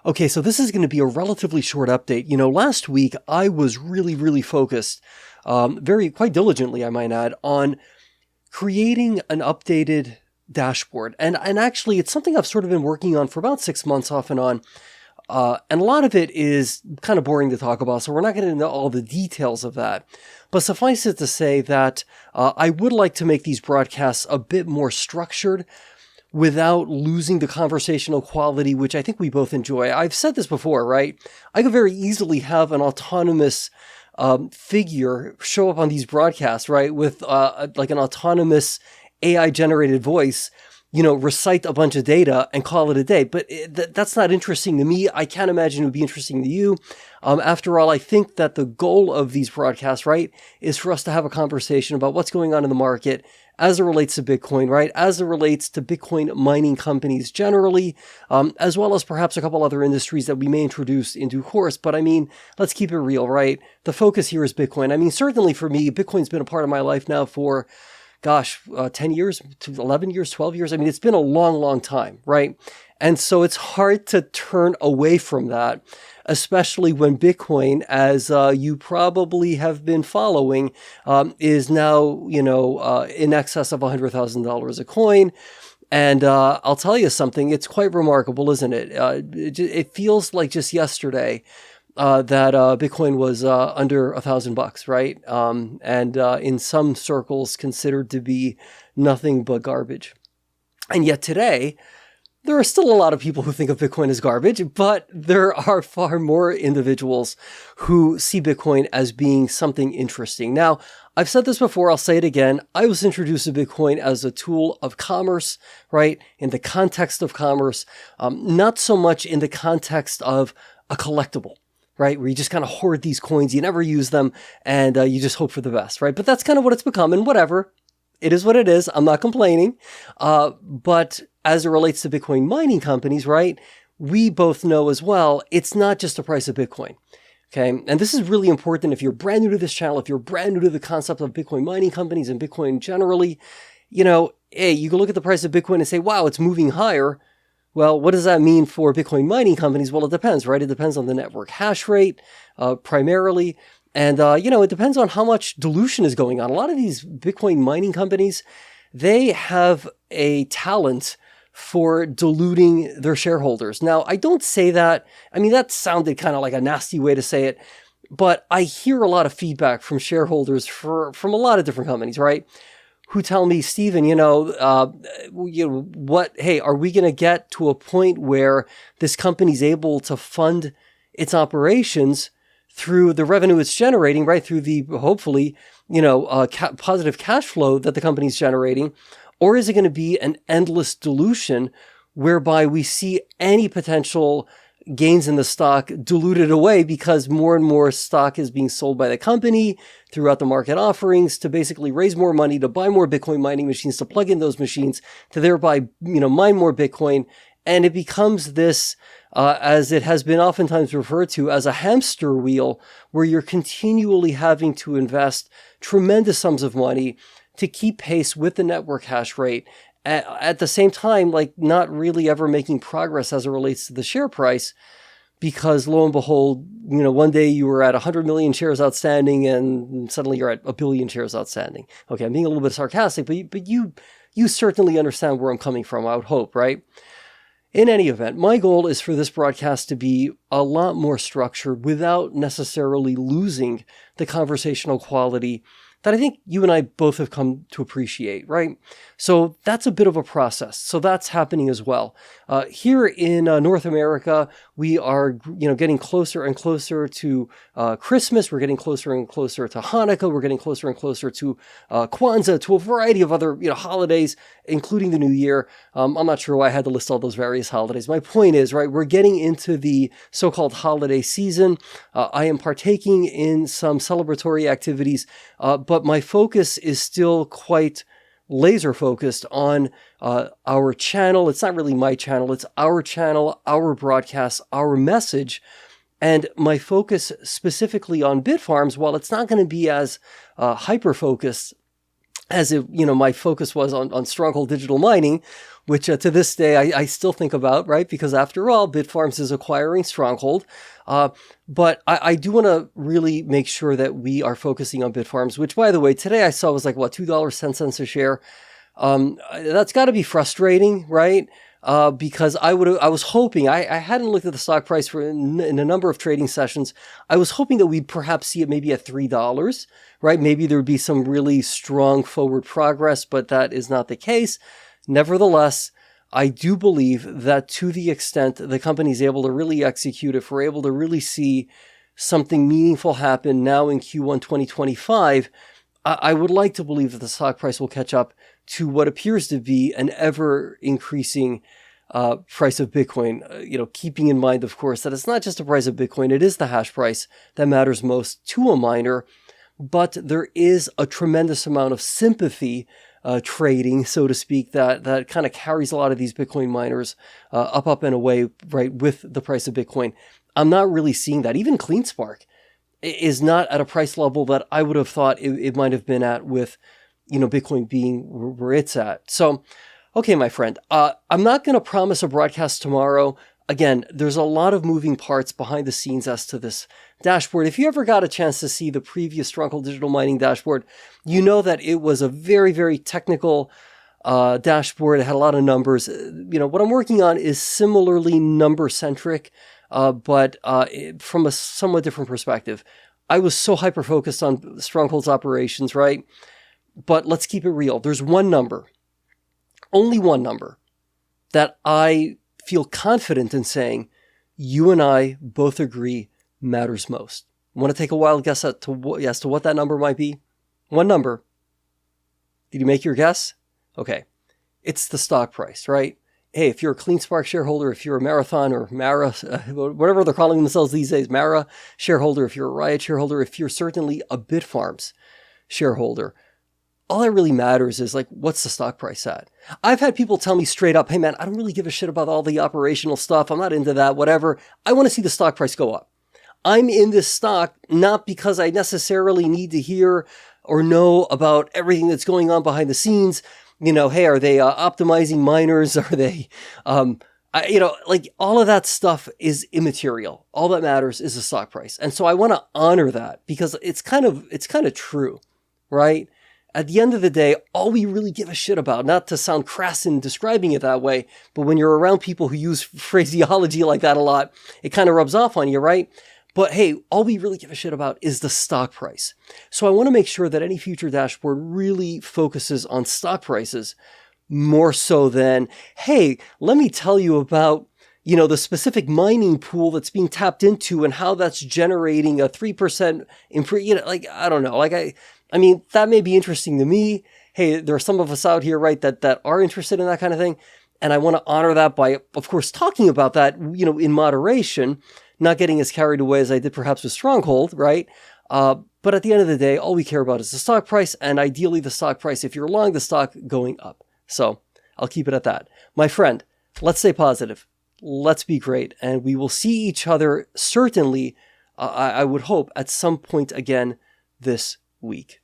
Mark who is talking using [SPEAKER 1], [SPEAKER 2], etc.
[SPEAKER 1] Okay, so this is going to be a relatively short update. Last week I was really, really focused, quite diligently, I might add, on creating an updated dashboard. And actually, it's something I've sort of been working on for about 6 months off and on. And a lot of it is kind of boring to talk about, so we're not going to know all the details of that. But suffice it to say that I would like to make these broadcasts a bit more structured without losing the conversational quality, which I think we both enjoy. I've said this before, right? I could very easily have an autonomous figure show up on these broadcasts, right? With like an autonomous AI-generated voice, recite a bunch of data and call it a day. But that's not interesting to me. I can't imagine it would be interesting to you. After all, I think that the goal of these broadcasts, right, is for us to have a conversation about what's going on in the market as it relates to Bitcoin, right? As it relates to Bitcoin mining companies generally, as well as perhaps a couple other industries that we may introduce in due course. But I mean, let's keep it real, right? The focus here is Bitcoin. I mean, certainly for me, Bitcoin's been a part of my life now for 10 years, 11 years, 12 years. I mean, it's been a long, long time, right? And so it's hard to turn away from that, especially when Bitcoin, as you probably have been following, is now, in excess of $100,000 a coin. And I'll tell you something, it's quite remarkable, isn't it? It feels like just yesterday that Bitcoin was under $1,000, right? And in some circles considered to be nothing but garbage. And yet today, there are still a lot of people who think of Bitcoin as garbage, but there are far more individuals who see Bitcoin as being something interesting. Now, I've said this before, I'll say it again. I was introduced to Bitcoin as a tool of commerce, right? In the context of commerce, not so much in the context of a collectible, right? Where you just kind of hoard these coins, you never use them, and you just hope for the best, right? But that's kind of what it's become, and whatever. It is what it is. I'm not complaining. But as it relates to Bitcoin mining companies, right, we both know as well, it's not just the price of Bitcoin. Okay. And this is really important if you're brand new to this channel, if you're brand new to the concept of Bitcoin mining companies and Bitcoin generally, hey, you can look at the price of Bitcoin and say, wow, it's moving higher. Well, what does that mean for Bitcoin mining companies? Well, it depends, right? It depends on the network hash rate, primarily. And, it depends on how much dilution is going on. A lot of these Bitcoin mining companies, they have a talent for diluting their shareholders. Now, I don't say that. I mean, that sounded kind of like a nasty way to say it, but I hear a lot of feedback from shareholders from a lot of different companies, right? Who tell me, Stephen, hey, are we going to get to a point where this company's able to fund its operations through the revenue it's generating, right? Through the, hopefully, positive cash flow that the company's generating? Or is it going to be an endless dilution whereby we see any potential gains in the stock diluted away because more and more stock is being sold by the company throughout the market offerings to basically raise more money, to buy more Bitcoin mining machines, to plug in those machines, to thereby, mine more Bitcoin. And it becomes this, as it has been oftentimes referred to as a hamster wheel, where you're continually having to invest tremendous sums of money to keep pace with the network hash rate. At the same time, like not really ever making progress as it relates to the share price, because lo and behold, one day you were at 100 million shares outstanding and suddenly you're at 1 billion shares outstanding. Okay, I'm being a little bit sarcastic, but you certainly understand where I'm coming from, I would hope, right? In any event, my goal is for this broadcast to be a lot more structured without necessarily losing the conversational quality that I think you and I both have come to appreciate, right? So that's a bit of a process. So that's happening as well. Here in North America, we are, getting closer and closer to Christmas. We're getting closer and closer to Hanukkah. We're getting closer and closer to Kwanzaa, to a variety of other, holidays, including the New Year. I'm not sure why I had to list all those various holidays. My point is, right, we're getting into the so-called holiday season. I am partaking in some celebratory activities, but my focus is still quite laser focused on our channel. It's not really my channel. It's our channel, our broadcast, our message. And my focus specifically on Bitfarms, while it's not going to be as hyper-focused as my focus was on Stronghold Digital Mining, which to this day I still think about, right? Because after all, Bitfarms is acquiring Stronghold. But I do want to really make sure that we are focusing on Bitfarms, which, by the way, today I saw was like, what, $2.10 a share. That's got to be frustrating, right? Because I was hoping, I hadn't looked at the stock price in a number of trading sessions. I was hoping that we'd perhaps see it maybe at $3, right? Maybe there would be some really strong forward progress, but that is not the case. Nevertheless, I do believe that to the extent the company is able to really execute, if we're able to really see something meaningful happen now in Q1 2025, I would like to believe that the stock price will catch up to what appears to be an ever increasing price of Bitcoin. Keeping in mind, of course, that it's not just the price of Bitcoin, it is the hash price that matters most to a miner, but there is a tremendous amount of sympathy trading, so to speak, that kind of carries a lot of these Bitcoin miners up and away, right, with the price of Bitcoin. I'm not really seeing that. Even CleanSpark is not at a price level that I would have thought it might have been at with, Bitcoin being where it's at. So, okay, my friend, I'm not going to promise a broadcast tomorrow. Again, there's a lot of moving parts behind the scenes as to this dashboard. If you ever got a chance to see the previous Stronghold Digital Mining dashboard, you know that it was a very, very technical dashboard. It had a lot of numbers. What I'm working on is similarly number-centric, but from a somewhat different perspective. I was so hyper-focused on Stronghold's operations, right? But let's keep it real. There's one number, only one number, that I feel confident in saying you and I both agree matters most. Want to take a wild guess as to what that number might be? One number. Did you make your guess? Okay. It's the stock price, right? Hey, if you're a CleanSpark shareholder, if you're a Marathon or Mara, whatever they're calling themselves these days, Mara shareholder, if you're a Riot shareholder, if you're certainly a Bitfarms shareholder, all that really matters is like, what's the stock price at? I've had people tell me straight up, hey man, I don't really give a shit about all the operational stuff. I'm not into that, whatever. I want to see the stock price go up. I'm in this stock not because I necessarily need to hear or know about everything that's going on behind the scenes. Hey, are they optimizing miners? Are they, like all of that stuff is immaterial. All that matters is the stock price. And so I want to honor that because it's kind of true, right? At the end of the day, all we really give a shit about, not to sound crass in describing it that way, but when you're around people who use phraseology like that a lot, it kind of rubs off on you, right? But hey, all we really give a shit about is the stock price. So I want to make sure that any future dashboard really focuses on stock prices more so than, hey, let me tell you about, the specific mining pool that's being tapped into and how that's generating a 3% improvement. I don't know. I mean, that may be interesting to me. Hey, there are some of us out here, right, that are interested in that kind of thing. And I want to honor that by, of course, talking about that, in moderation, not getting as carried away as I did perhaps with Stronghold, right? But at the end of the day, all we care about is the stock price and ideally the stock price, if you're long the stock, going up. So I'll keep it at that. My friend, let's stay positive. Let's be great. And we will see each other certainly, I would hope, at some point again this week.